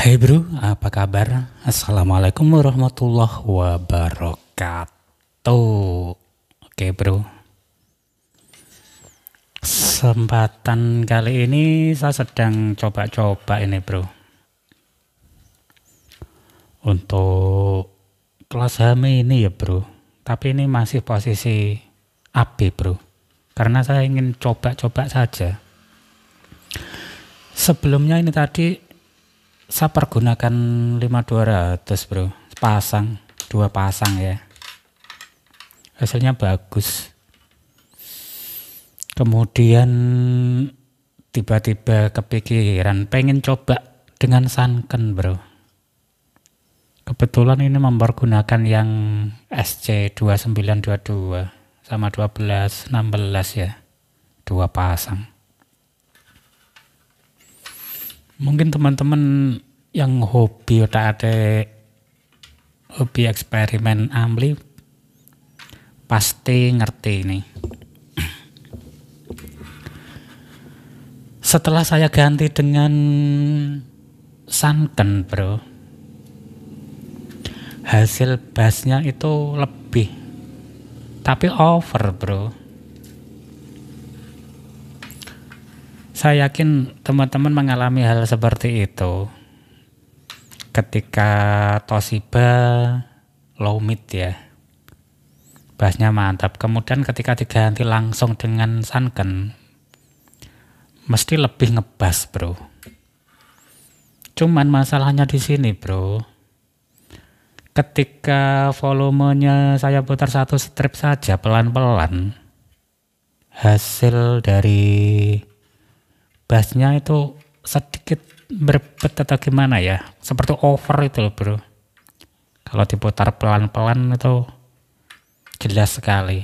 Hai bro, apa kabar? Assalamualaikum warahmatullahi wabarakatuh. Oke bro, kesempatan kali ini saya sedang coba-coba ini bro, untuk kelas HAMI ini ya bro. Tapi ini masih posisi AB bro, karena saya ingin coba-coba saja. Sebelumnya ini tadi saya pergunakan 5200 bro, dua pasang ya, hasilnya bagus. Kemudian tiba-tiba kepikiran pengen coba dengan sunken bro. Kebetulan ini mempergunakan yang SC2922 sama 1216 ya, dua pasang. Mungkin teman-teman yang hobi hobi eksperimen ampli pasti ngerti ini. Setelah saya ganti dengan sunken bro, hasil bassnya itu lebih, tapi over bro. Saya yakin teman-teman mengalami hal seperti itu ketika Toshiba low mid ya, bassnya mantap. Kemudian ketika diganti langsung dengan sunken, mesti lebih ngebass bro. Cuman masalahnya di sini bro, ketika volumenya saya putar satu strip saja pelan-pelan, hasil dari bassnya itu sedikit berbet atau gimana ya, seperti over itu loh bro. Kalau diputar pelan-pelan itu jelas sekali,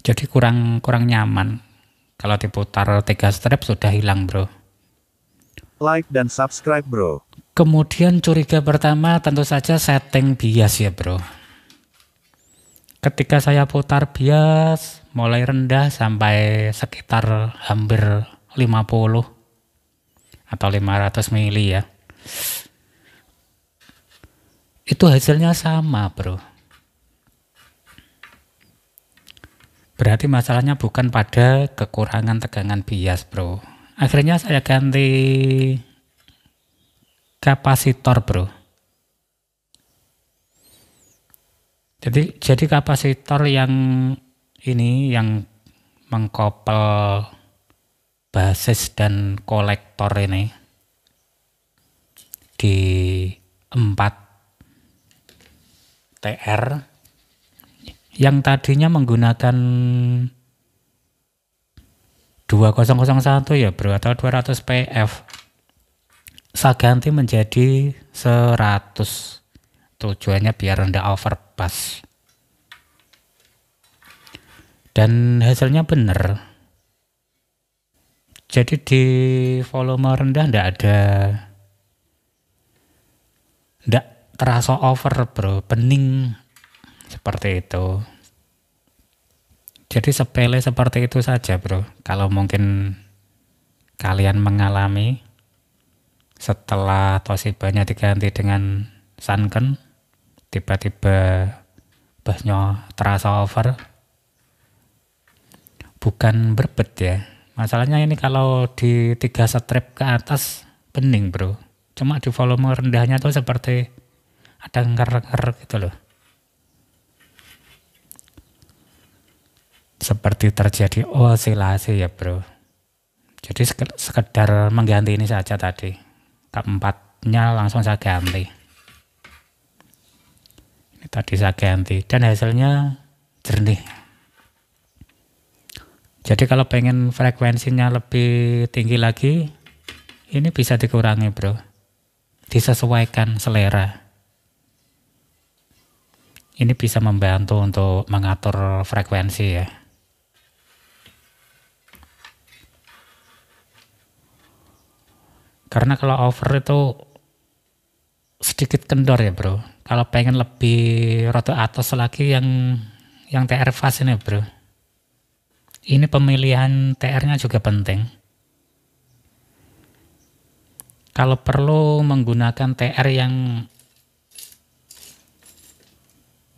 jadi kurang nyaman. Kalau diputar 3 strip sudah hilang bro. Like dan subscribe bro. Kemudian curiga pertama tentu saja setting bias ya bro. Ketika saya putar bias mulai rendah sampai sekitar hampir 50 atau 500 mili ya, itu hasilnya sama bro. Berarti masalahnya bukan pada kekurangan tegangan bias bro. Akhirnya saya ganti kapasitor bro. Jadi kapasitor yang ini yang mengkopel basis dan kolektor ini di 4 TR yang tadinya menggunakan 2001 ya bro, atau 200 PF, saya ganti menjadi 100. Tujuannya biar rendah overpass. Dan hasilnya bener. Jadi di volume rendah ndak terasa over bro, bening seperti itu. Jadi sepele seperti itu saja bro. Kalau mungkin kalian mengalami setelah Toshibanya diganti dengan sunken, tiba-tiba bassnya terasa over, bukan berbet ya. Masalahnya ini kalau di 3 strip ke atas bening bro, cuma di volume rendahnya tuh seperti ada nger-nger gitu loh, seperti terjadi osilasi ya bro. Jadi sekedar mengganti ini saja tadi, keempatnya langsung saya ganti. Tadi saya ganti dan hasilnya jernih. Jadi kalau pengen frekuensinya lebih tinggi lagi, ini bisa dikurangi bro, disesuaikan selera. Ini bisa membantu untuk mengatur frekuensi ya. Karena kalau over itu sedikit kendor ya bro. Kalau pengen lebih rada atas lagi yang TR fast ini bro, ini pemilihan TR-nya juga penting. Kalau perlu menggunakan TR yang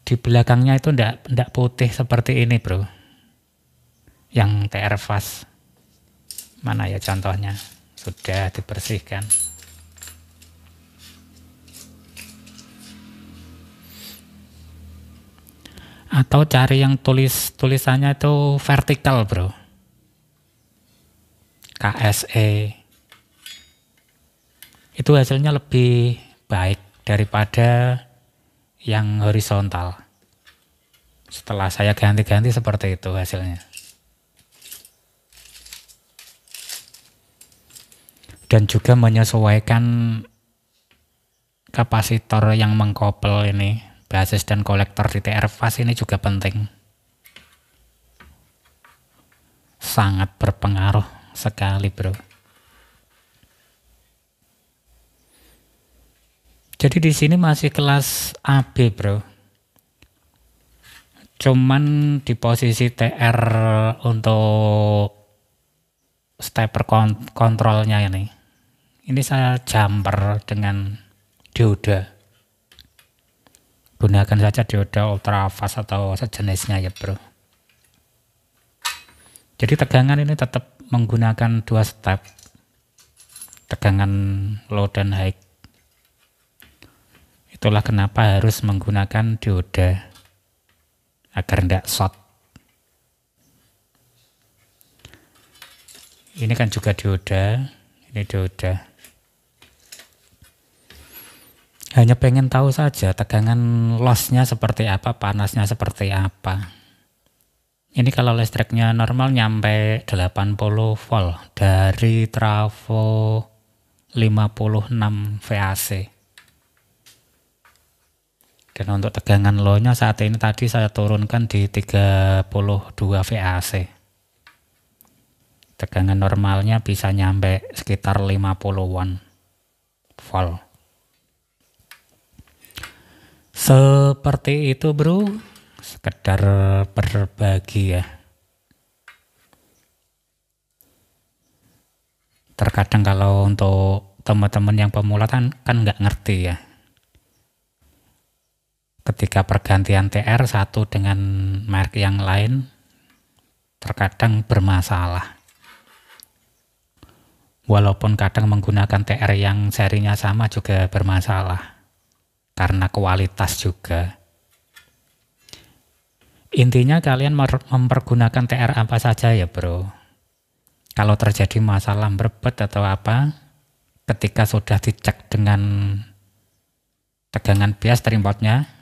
di belakangnya itu ndak putih seperti ini bro, yang TR fast. Mana ya contohnya? Sudah dibersihkan. Atau cari yang tulisannya itu vertikal bro, KSE. Itu hasilnya lebih baik daripada yang horizontal. Setelah saya ganti-ganti seperti itu hasilnya. Dan juga menyesuaikan kapasitor yang mengkopel ini, basis dan kolektor di TR fast ini juga penting. Sangat berpengaruh sekali bro. Jadi di sini masih kelas AB bro. Cuman di posisi TR untuk stepper kontrolnya ini saya jumper dengan dioda. Gunakan saja dioda ultra fast atau sejenisnya ya bro. Jadi tegangan ini tetap menggunakan 2 step, tegangan low dan high. Itulah kenapa harus menggunakan dioda agar tidak short. Ini kan juga dioda, ini dioda. Hanya pengen tahu saja tegangan lossnya seperti apa, panasnya seperti apa. Ini kalau listriknya normal nyampe 80 volt dari trafo 56 VAC. Dan untuk tegangan low-nya saat ini tadi saya turunkan di 32 VAC. Tegangan normalnya bisa nyampe sekitar 50-an volt. Seperti itu bro, sekedar berbagi ya. Terkadang kalau untuk teman-teman yang pemula kan nggak ngerti ya. Ketika pergantian TR satu dengan merek yang lain terkadang bermasalah. Walaupun kadang menggunakan TR yang serinya sama juga bermasalah karena kualitas juga. Intinya kalian mempergunakan TR apa saja ya bro. Kalau terjadi masalah berbet atau apa, ketika sudah dicek dengan tegangan bias trimotnya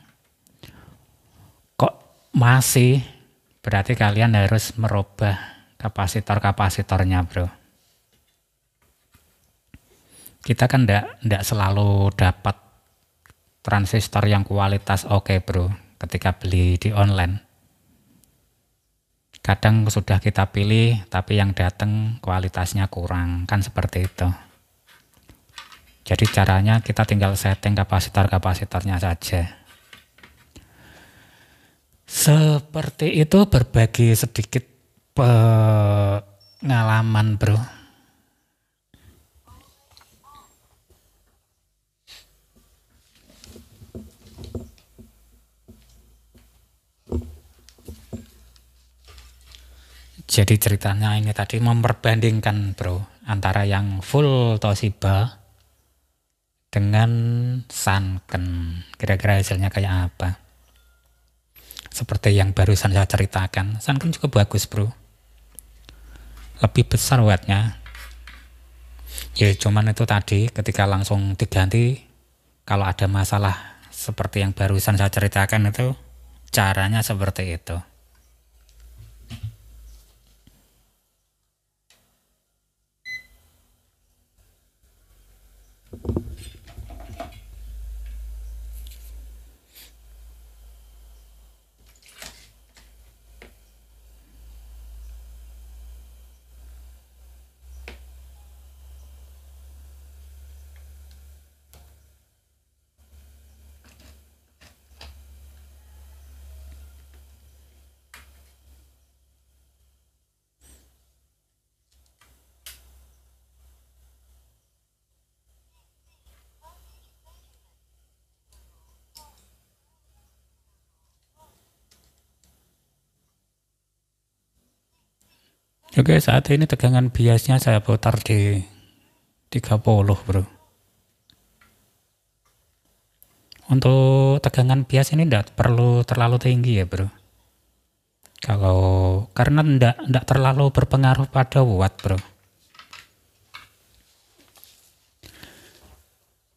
masih, berarti kalian harus merubah kapasitor-kapasitornya bro. Kita kan ndak selalu dapat transistor yang kualitas oke bro ketika beli di online. Kadang sudah kita pilih tapi yang datang kualitasnya kurang, kan seperti itu. Jadi caranya kita tinggal setting kapasitor-kapasitornya saja. Seperti itu, berbagi sedikit pengalaman bro. Jadi ceritanya ini tadi memperbandingkan bro antara yang full Toshiba dengan Sanken. Kira-kira hasilnya kayak apa? Seperti yang barusan saya ceritakan, Sanken juga bagus bro, lebih besar wattnya. Ya cuman itu tadi ketika langsung diganti, kalau ada masalah seperti yang barusan saya ceritakan itu caranya seperti itu. Oke, saat ini tegangan biasnya saya putar di 30 bro. Untuk tegangan bias ini tidak perlu terlalu tinggi ya bro. Karena tidak terlalu berpengaruh pada watt bro.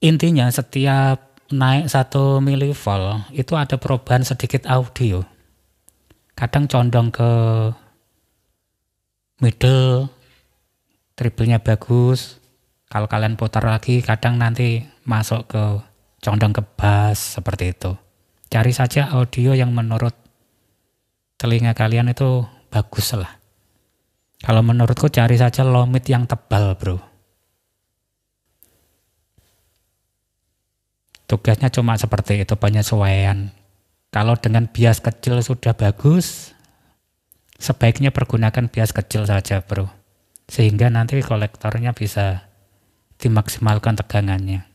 Intinya setiap naik 1 milivolt itu ada perubahan sedikit audio. Kadang condong ke middle, treble-nya bagus. Kalau kalian putar lagi kadang nanti masuk ke condong ke bass seperti itu. Cari saja audio yang menurut telinga kalian itu bagus lah. Kalau menurutku cari saja low mid yang tebal bro. Tugasnya cuma seperti itu, penyesuaian. Kalau dengan bias kecil sudah bagus, sebaiknya pergunakan bias kecil saja bro. Sehingga nanti kolektornya bisa dimaksimalkan tegangannya.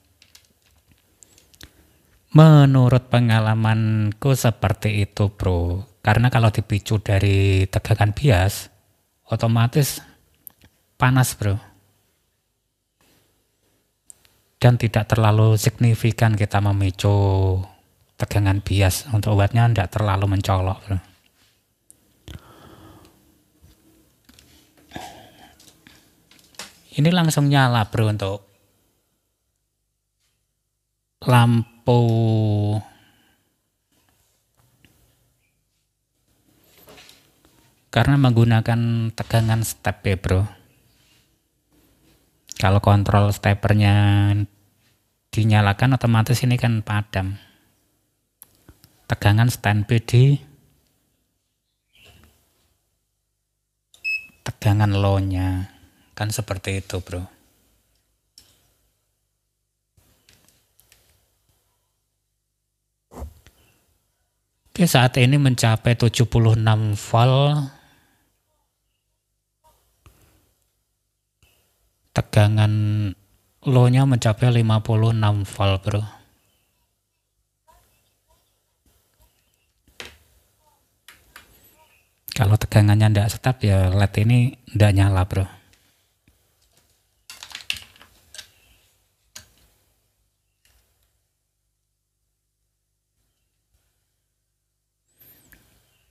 Menurut pengalamanku seperti itu bro. Karena kalau dipicu dari tegangan bias, otomatis panas bro. Dan tidak terlalu signifikan kita memicu tegangan bias. Untuk wattnya tidak terlalu mencolok bro. Ini langsung nyala bro untuk lampu karena menggunakan tegangan step ya bro. Kalau kontrol stepernya dinyalakan otomatis ini kan padam. Tegangan standby di tegangan low-nya. Kan seperti itu bro. Oke, saat ini mencapai 76 volt. Tegangan low-nya mencapai 56 volt bro. Kalau tegangannya tidak tetap ya LED ini tidak nyala bro.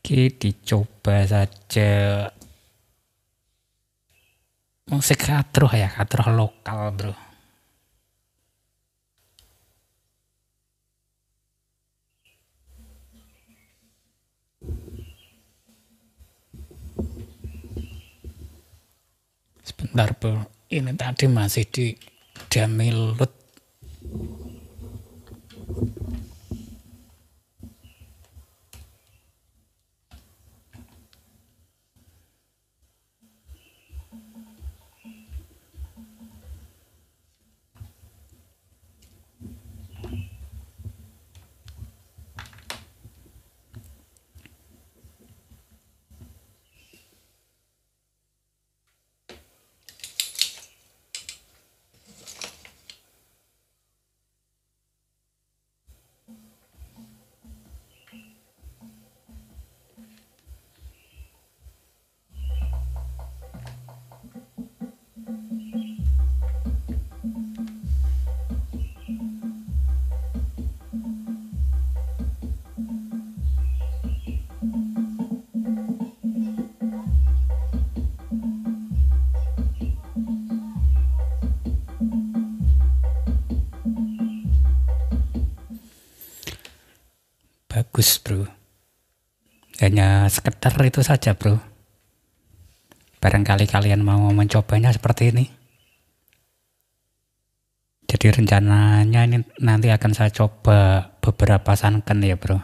Oke, dicoba saja musik kadroh ya, kadroh lokal bro. Sebentar bro, ini tadi masih di Damilut. Bagus bro. Hanya sekedar itu saja bro. Barangkali kalian mau mencobanya seperti ini. Jadi rencananya ini nanti akan saya coba beberapa sunken ya bro.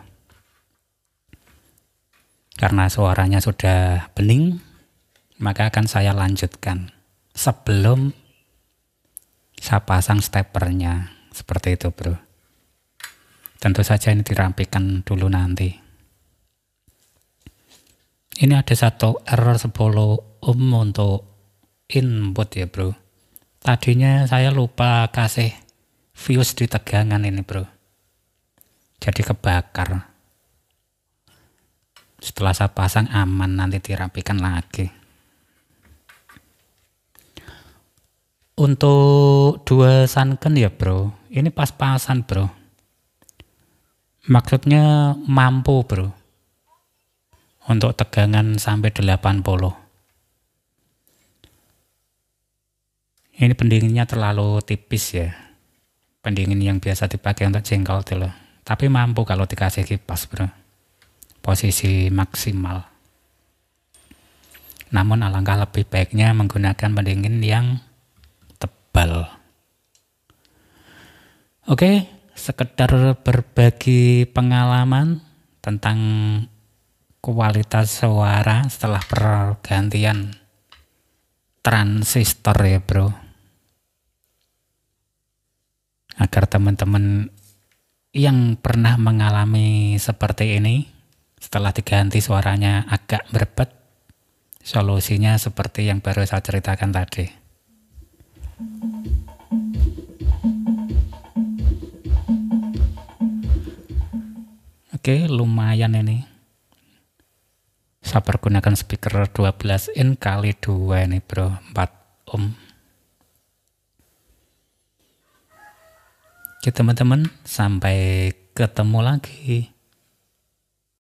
Karena suaranya sudah bening, maka akan saya lanjutkan sebelum saya pasang stepernya. Seperti itu bro. Tentu saja ini dirapikan dulu nanti. Ini ada satu error 10 ohm untuk input ya bro. Tadinya saya lupa kasih fuse di tegangan ini bro. Jadi kebakar. Setelah saya pasang aman, nanti dirapikan lagi. Untuk dua sunken ya bro, ini pas-pasan bro. Maksudnya mampu bro. Untuk tegangan sampai 80. Ini pendinginnya terlalu tipis ya. Pendingin yang biasa dipakai untuk jengkol itu loh. Tapi mampu kalau dikasih kipas bro. Posisi maksimal. Namun alangkah lebih baiknya menggunakan pendingin yang tebal. Oke, sekedar berbagi pengalaman tentang kualitas suara setelah pergantian transistor ya bro. Agar teman-teman yang pernah mengalami seperti ini, setelah diganti suaranya agak berbet, solusinya seperti yang baru saya ceritakan tadi. Oke, lumayan ini. Saya pergunakan speaker 12 in kali 2 ini bro, 4 ohm. Oke teman-teman, sampai ketemu lagi.